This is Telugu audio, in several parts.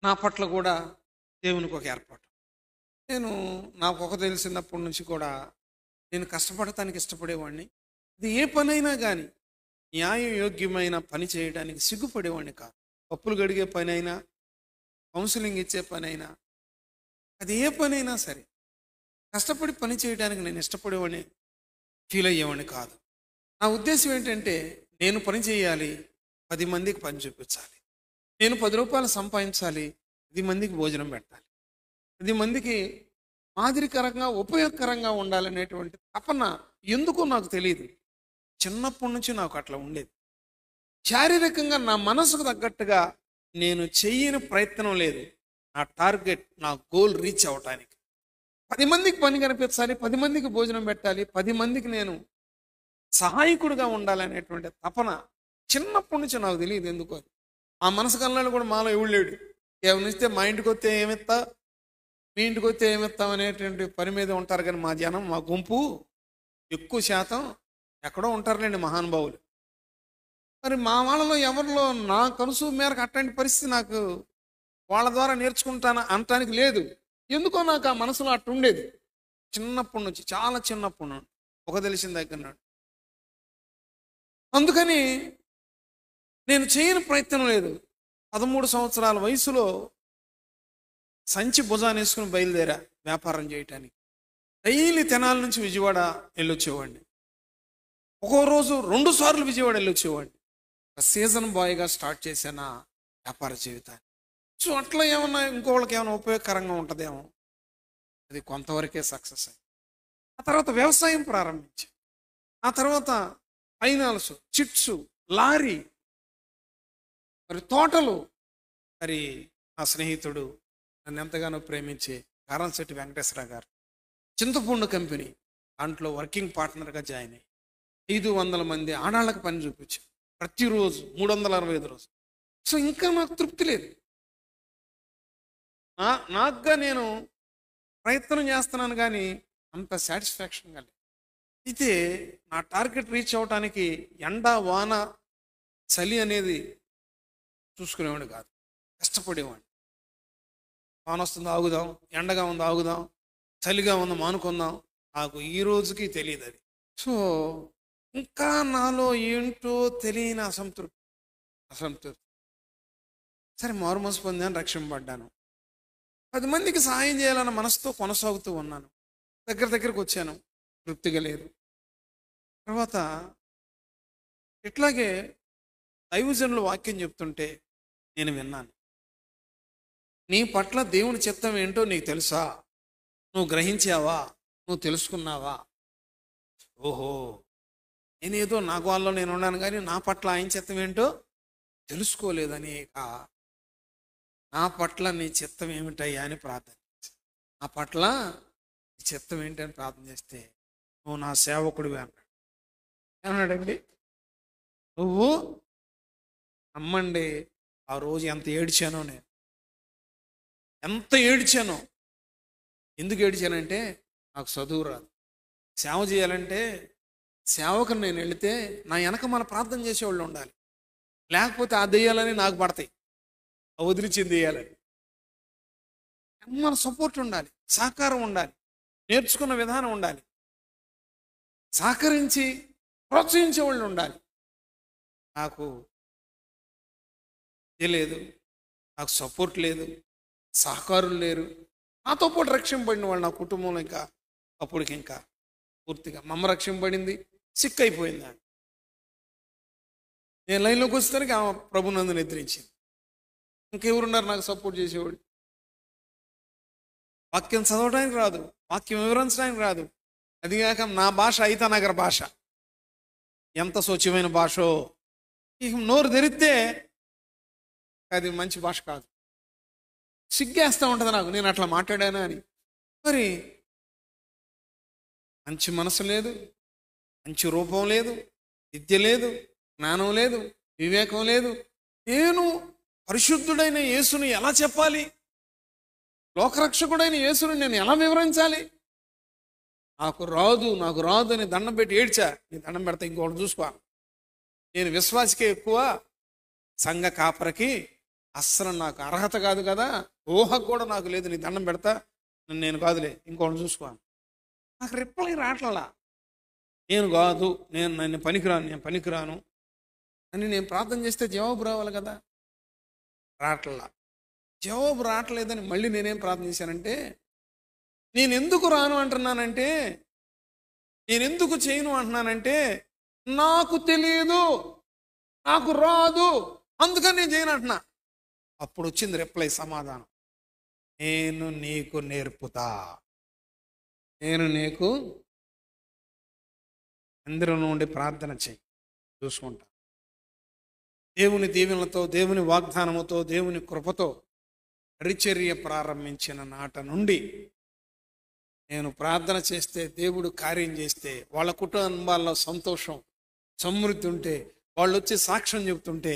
నా పట్ల కూడా దేవునికి ఒక ఏర్పాటు. నేను నాకు ఒక తెలిసినప్పటి నుంచి కూడా నేను కష్టపడటానికి ఇష్టపడేవాడిని. ఇది ఏ పనైనా కానీ న్యాయయోగ్యమైన పని చేయడానికి సిగ్గుపడేవాడిని కాదు. పప్పులు గడిగే పనైనా, కౌన్సిలింగ్ ఇచ్చే పనైనా, అది ఏ పనైనా సరే కష్టపడి పని చేయడానికి నేను ఇష్టపడేవాడిని, ఫీల్ అయ్యేవాడిని కాదు. నా ఉద్దేశం ఏంటంటే నేను పని చేయాలి, 10 మందికి పని చూపించాలి. నేను 10 రూపాయలు సంపాదించాలి, 10 మందికి భోజనం పెట్టాలి, 10 మందికి మాదిరికరంగా ఉపయోగకరంగా ఉండాలనేటువంటి తపన ఎందుకో నాకు తెలియదు. చిన్నప్పటి నుంచి నాకు అట్లా ఉండేది. శారీరకంగా నా మనసుకు తగ్గట్టుగా నేను చెయ్యని ప్రయత్నం లేదు. నా టార్గెట్, నా గోల్ రీచ్ అవ్వటానికి 10 మందికి పని కనిపించాలి, 10 మందికి భోజనం పెట్టాలి, 10 మందికి నేను సహాయకుడిగా ఉండాలనేటువంటి తపన చిన్నప్పటి నుంచి నాకు తెలియదు ఎందుకో. ఆ మనసు కన్నాడు కూడా మాలో ఎవడు లేడు. ఏమనిస్తే మా ఇంటికి వస్తే ఏమిస్తా, మీ ఇంటికి వస్తే ఏమిస్తాం అనేటువంటి పని మీద ఉంటారు. కానీ మా జనం, మా గుంపు ఎక్కువ శాతం ఎక్కడో ఉంటారులేండి మహానుభావులు. మరి మా వాళ్ళలో ఎవరిలో నా కనుసు మేరకు అట్లాంటి పరిస్థితి నాకు వాళ్ళ ద్వారా నేర్చుకుంటాను అనటానికి లేదు. ఎందుకో నాకు ఆ మనసులో అట్టు ఉండేది చిన్నప్పటి నుంచి, చాలా చిన్నప్పటి నుండి, ఒక తెలిసిన దగ్గర నాడు. అందుకని నేను చేయని ప్రయత్నం లేదు. 13 సంవత్సరాల వయసులో సంచి భుజాన్ని వేసుకుని బయలుదేరా వ్యాపారం చేయటానికి. డైలీ తెనాలి నుంచి విజయవాడ వెళ్ళొచ్చేవాడిని. ఒక్కో రోజు 2 సార్లు విజయవాడ వెళ్ళొచ్చేవాడిని. సీజన్ బాయ్గా స్టార్ట్ చేశాను వ్యాపార జీవితాన్ని. సో అట్లా ఏమన్నా ఇంకోళ్ళకి ఏమైనా ఉపయోగకరంగా ఉంటుందేమో, అది కొంతవరకే సక్సెస్ అయింది. ఆ తర్వాత వ్యవసాయం ప్రారంభించాను. ఆ తర్వాత ఫైనాన్స్, చిట్స్, లారీ, మరి తోటలు. మరి నా స్నేహితుడు, నన్ను ఎంతగానో ప్రేమించే కారంశెట్టి వెంకటేశ్వర గారు చింతపండు కంపెనీ, దాంట్లో వర్కింగ్ పార్ట్నర్గా జాయిన్ అయ్యి 500 మంది ఆడాళ్ళకి పని చూపించాను ప్రతిరోజు 365 రోజులు. సో ఇంకా నాకు తృప్తి లేదు. నాకుగా నేను ప్రయత్నం చేస్తున్నాను కానీ అంత సాటిస్ఫాక్షన్గా లేదు. అయితే నా టార్గెట్ రీచ్ అవ్వటానికి ఎండ, వాన, చలి అనేది చూసుకునేవాడు కాదు, కష్టపడేవాడిని. వాన వస్తుంది ఆగుదాం, ఎండగా ఉంది ఆగుదాం, చలిగా ఉంది మానుకుందాం, నాకు ఈ రోజుకి తెలియదు అది. సో ఇంకా నాలో ఏంటో తెలియని అసంతృప్తి. సరే, మారుమనసు పొందాను, రక్షింపబడ్డాను. 10 మందికి సహాయం చేయాలన్న మనసుతో కొనసాగుతూ ఉన్నాను. దగ్గరికి వచ్చాను, తృప్తిగా లేదు. తర్వాత ఇట్లాగే దైవజనులు వాక్యం చెప్తుంటే నేను విన్నాను. నీ పట్ల దేవుని చిత్తం ఏంటో నీకు తెలుసా? నువ్వు గ్రహించావా? నువ్వు తెలుసుకున్నావా? ఓహో, నేనేదో నా గోల్లో నేను ఉన్నాను కానీ నా పట్ల ఆయన చిత్తం ఏంటో తెలుసుకోలేదని, నా పట్ల నీ చిత్తం ఏమిటయ్యా అని ప్రార్థన చేసి, నా పట్ల నీ చిత్తం ఏంటని ప్రార్థన చేస్తే, నువ్వు నా సేవకుడివి అన్నాడు. ఏమన్నాడండి? నువ్వు నమ్మండి, ఆ రోజు ఎంత ఏడ్చానో, నేను ఎంత ఏడ్చానో. ఎందుకు ఏడ్చానంటే నాకు చదువు రాదు. సేవ చేయాలంటే సేవకుని నేను వెళితే నా వెనక మన ప్రార్థన చేసేవాళ్ళు ఉండాలి, లేకపోతే ఆ దెయ్యాలని నాకు పడతాయి, వదిలిచింది దెయ్యాలని. మన సపోర్ట్ ఉండాలి, సహకారం ఉండాలి, నేర్చుకున్న విధానం ఉండాలి, సహకరించి ప్రోత్సహించే వాళ్ళు ఉండాలి. నాకు లేదు, నాకు సపోర్ట్ లేదు, సహకారులు లేరు. నాతో పాటు రక్షింపబడిన వాళ్ళు నా కుటుంబంలో ఇంకా అప్పటికి ఇంకా పూర్తిగా మమ్మ రక్షింపబడింది, సిక్ అయిపోయింది. నేను లైన్లోకి వచ్చేసరికి ఆమె ప్రభునందు నిద్రించింది. ఇంకెవరున్నారు నాకు సపోర్ట్ చేసేవాడు? వాక్యం చదవడానికి రాదు, వాక్యం వివరించడానికి రాదు. అదిగాక నా భాష ఐతానగర్ భాష, ఎంత స్వచ్ఛమైన భాషో. ఇక నోరు తెరిస్తే అది మంచి భాష కాదు, సిగ్గేస్తూ ఉంటుంది నాకు, నేను అట్లా మాట్లాడానా అని. మరి మంచి మనసు లేదు, మంచి రూపం లేదు, విద్య లేదు, జ్ఞానం లేదు, వివేకం లేదు. నేను పరిశుద్ధుడైన యేసుని ఎలా చెప్పాలి? లోకరక్షకుడైన యేసుని నేను ఎలా వివరించాలి? నాకు రాదు అని దండం పెట్టి ఏడ్చా. నీ దండం పెడతా ఇంకోటి చూసుకో. నేను విశ్వాసకే ఎక్కువ, సంఘ కాపరికి అస్సలు నాకు అర్హత కాదు కదా, ఊహ కూడా నాకు లేదు, నీ దండం పెడతా, నేను కాదులే, ఇంకోటి చూసుకోను. నాకు రిప్లై రావట్లా. నేను కాదు, నేను పనికిరాను, నేను పనికిరాను అని నేను ప్రార్థన చేస్తే జవాబు రావాలి కదా, రావట్లా. జవాబు రావట్లేదని మళ్ళీ నేనేం ప్రార్థన చేశానంటే, నేను ఎందుకు రాను అంటున్నానంటే, నేను ఎందుకు చేయను అంటున్నానంటే, నాకు తెలియదు, నాకు రాదు, అందుకని నేను చేయను అంటున్నా. అప్పుడు వచ్చింది రిప్లై, సమాధానం, నేను నీకు నేర్పుతా, నేను నీకు. అందరూ నుండి ప్రార్థన చేయి, చూసుకుంటా. దేవుని దీవెనలతో, దేవుని వాగ్దానముతో, దేవుని కృపతో పరిచర్య ప్రారంభించిన నాట నుండి నేను ప్రార్థన చేస్తే, దేవుడు కార్యం చేస్తే, వాళ్ళ కుటుంబాల్లో సంతోషం సమృద్ధి ఉంటే, వాళ్ళు వచ్చి సాక్ష్యం చెబుతుంటే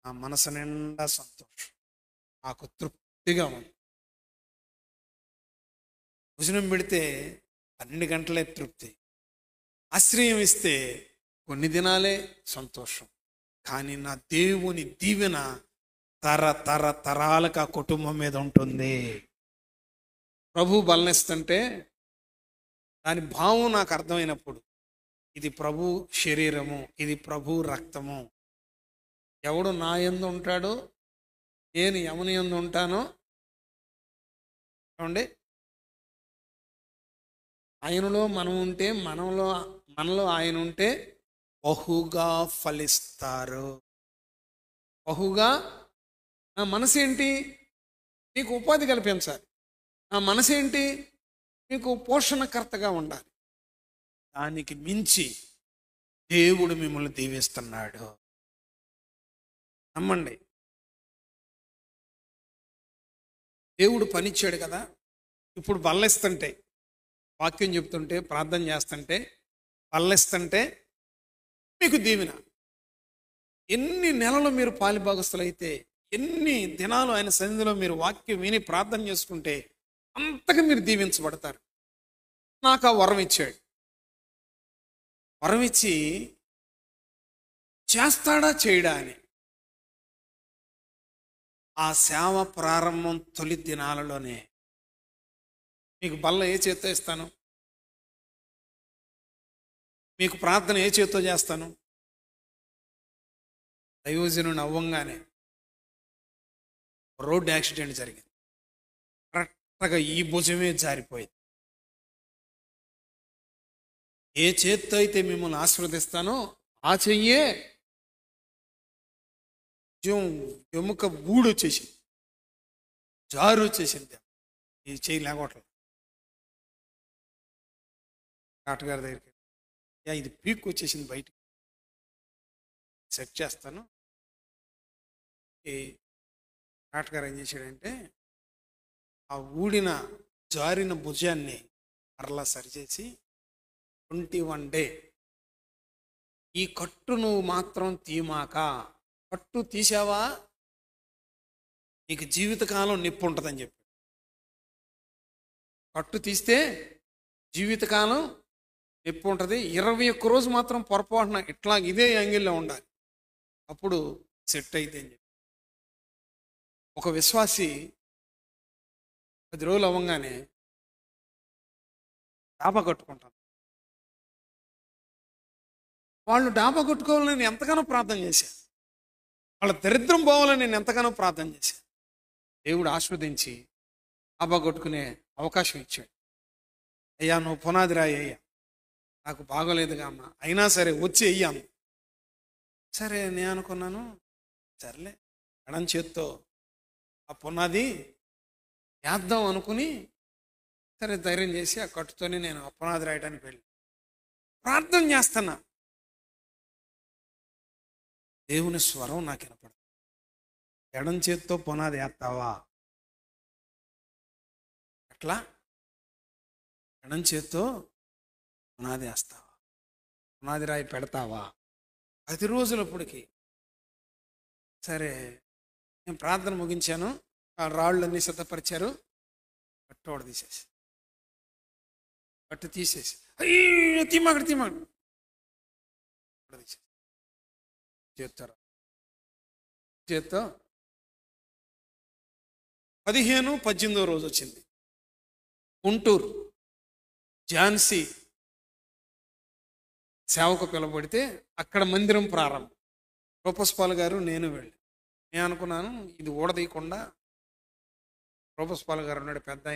నా మనసు నిండా సంతోషం, నాకు తృప్తిగా ఉంది. భోజనం పెడితే 12 గంటలే తృప్తి, ఆశ్రయం ఇస్తే కొన్ని దినాలే సంతోషం. కానీ నా దేవుని దీవెన తరాలకు ఆ కుటుంబం మీద ఉంటుంది. ప్రభు బలనిస్తుంటే దాని భావం నాకు అర్థమైనప్పుడు, ఇది ప్రభు శరీరము, ఇది ప్రభు రక్తము. ఎవడు నా యందు ఉంటాడో, నేను ఎవని యందు ఉంటానో, ఏమండి, ఆయనలో మనం ఉంటే, మనలో ఆయన ఉంటే బహుగా ఫలిస్తారు. బహుగా. నా మనసు ఏంటి? మీకు ఉపాధి కల్పించాలి. నా మనసు ఏంటి? మీకు పోషణకర్తగా ఉండాలి. దానికి మించి దేవుడు మిమ్మల్ని దీవిస్తున్నాడు, నమ్మండి. దేవుడు పనిచ్చాడు కదా. ఇప్పుడు బల్లెస్తుంటే, వాక్యం చెప్తుంటే, ప్రార్థన చేస్తుంటే, బల్లెస్తుంటే మీకు దీవెన. ఎన్ని నెలలు మీరు పాలిభాగస్తులైతే, ఎన్ని దినాలు ఆయన సన్నిధిలో మీరు వాక్యం విని ప్రార్థన చేసుకుంటే అంతగా మీరు దీవించబడతారు. నాకు ఆ వరం ఇచ్చాడు. వరం ఇచ్చి చేస్తాడా చేయడా అని. ఆ సేవ ప్రారంభం తొలి దినాలలోనే మీకు బల్ల ఏ చేత్తో ఇస్తాను, మీకు ప్రార్థన ఏ చేత్తో చేస్తాను. దైవజనుని అవ్వంగానే రోడ్డు యాక్సిడెంట్ జరిగింది. కరెక్ట్గా ఈ భుజమే జారిపోయింది. ఏ చేత్తో అయితే మిమ్మల్ని ఆశీర్వదిస్తానో ఆ చెయ్యే ఎముక ఊడు వచ్చేసింది, జారు వచ్చేసింది. ఈ చెయ్యి లేకపోవట్లేదు. డాక్టర్ గారి దగ్గరికి, ఇది పీక్ వచ్చేసింది, బయటికి సెట్ చేస్తాను. డాక్టర్ గారు ఏం చేశాడంటే, ఆ ఊడిన జారిన భుజాన్ని మరలా సరిచేసి 21 డే ఈ కట్టు నువ్వు మాత్రం తీమాక, కట్టు తీసావా నీకు జీవితకాలం నొప్పి ఉంటుందని చెప్పి. కట్టు తీస్తే జీవితకాలం నొప్పి ఉంటుంది. 21 రోజు మాత్రం పొరపాటున ఇట్లా ఇదే యాంగిల్లో ఉండాలి, అప్పుడు సెట్ అయితే అని చెప్పి. ఒక విశ్వాసి 10 రోజులు అవ్వగానే డాబా కట్టుకుంటాను. వాళ్ళు డాబా కట్టుకోవాలని నేను ఎంతగానో ప్రార్థన చేశాను. వాళ్ళ దరిద్రం పోవాలని నేను ఎంతగానో ప్రార్థన చేశాను. దేవుడు ఆస్వాదించి డాబా కొట్టుకునే అవకాశం ఇచ్చాడు. అయ్యా నువ్వు పునాది రాయి, అయ్యా నాకు బాగోలేదుగా అమ్మ, అయినా సరే వచ్చి అయ్యాను. సరే నేను అనుకున్నాను, సర్లే ఎడం చేత్తో ఆ పునాది వేద్దాం అనుకుని, సరే ధైర్యం చేసి ఆ కట్టుతోనే నేను ఆ పునాది రాయడానికి వెళ్ళి ప్రార్థన చేస్తున్నా. దేవుని స్వరం నాకు వినపడుతుంది, ఎడం చేత్తో పునాది వేస్తావా? అట్లా ఎడం చేత్తో పునాది వేస్తావా, పునాది రాయి పెడతావా? 10 రోజులప్పటికి సరే నేను ప్రార్థన ముగించాను. ఆ రాళ్ళన్నీ సిద్ధపరిచారు. కట్టోడ తీసేసి, కట్టు తీసేసి, అయ్యో తీమాకడు తీసేసి చేత్తో 15, 18వ రోజు వచ్చింది. గుంటూరు ఝాన్సీ సేవకు పిలబడితే అక్కడ మందిరం ప్రారంభం. రూపస్పాల్ గారు నేను వెళ్ళి, నేను అనుకున్నాను ఇది ఊడదీయకుండా రూపస్పాల్ గారు ఉన్నాడు పెద్ద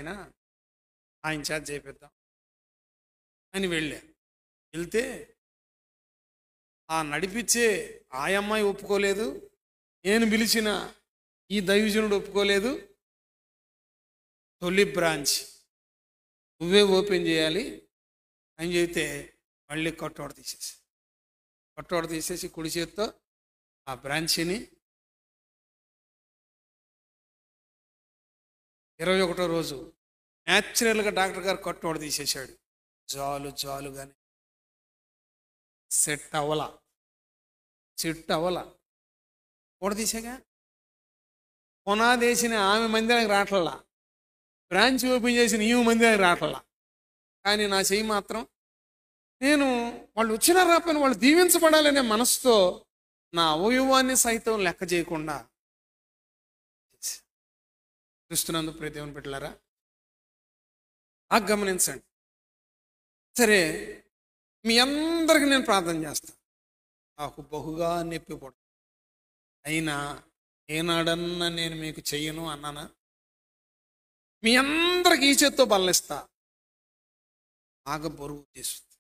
ఆయన చేత చేపిద్దాం అని వెళ్తే ఆ నడిపించే ఆ అమ్మాయి ఒప్పుకోలేదు, నేను పిలిచిన ఈ దైవజనుడు ఒప్పుకోలేదు. తొలి బ్రాంచ్ నువ్వే ఓపెన్ చేయాలి అని చెబితే మళ్ళీ కట్టోడ తీసేసి కుడి చేత్తో ఆ బ్రాంచిని 21వ రోజు న్యాచురల్గా డాక్టర్ గారు కట్టోడ తీసేశాడు. జాలుగానే సెట్ అవ్వలా కూడా తీసాగా. పునాదేసిన ఆమె మందిరానికి రావట్లా, బ్రాంచ్ ఓపెన్ చేసిన ఈ మందిరానికి రావట్లా. కానీ నా చెయ్యి మాత్రం నేను వాళ్ళు వచ్చినా రాపోయిన వాళ్ళు దీవించబడాలనే మనసుతో నా అవయవాన్ని సైతం లెక్క చేయకుండా చూస్తున్నందుకు ప్రియ దేవుని బిడ్డలారా గమనించండి. సరే, మీ అందరికి నేను ప్రార్థన చేస్తాను. నాకు బహుగా నొప్పి పడుతుంది, అయినా ఏనాడన్నా నేను మీకు చెయ్యను అన్నానా? మీ అందరికి ఈ చేత్తో బల్లనిస్తా, బాగా బరువు తీస్తుంది.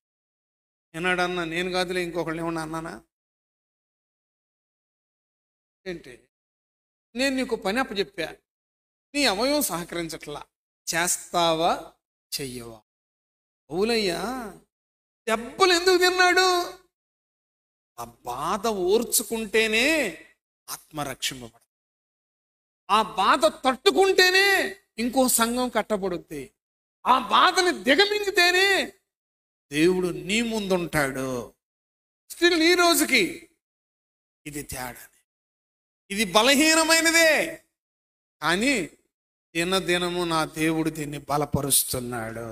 ఏనాడన్నా నేను కాదులే ఇంకొకళ్ళు ఏమన్నా అన్నానా? ఏంటి, నేను నీకు పని అప్పచెప్పా, నీ అవయవం సహకరించట్లా, చేస్తావా చెయ్యవా? అవులయ్యా, దెబ్బలు ఎందుకు తిన్నాడు? ఆ బాధ ఓర్చుకుంటేనే ఆత్మ రక్షింపబడదు. ఆ బాధ తట్టుకుంటేనే ఇంకో సంఘం కట్టబడుద్ది. ఆ బాధని దిగమింగితేనే దేవుడు నీ ముందుంటాడు. స్టిల్ ఈ రోజుకి ఇది తేడానే, ఇది బలహీనమైనదే, కానీ దినదినము నా దేవుడు దీన్ని బలపరుస్తున్నాడు.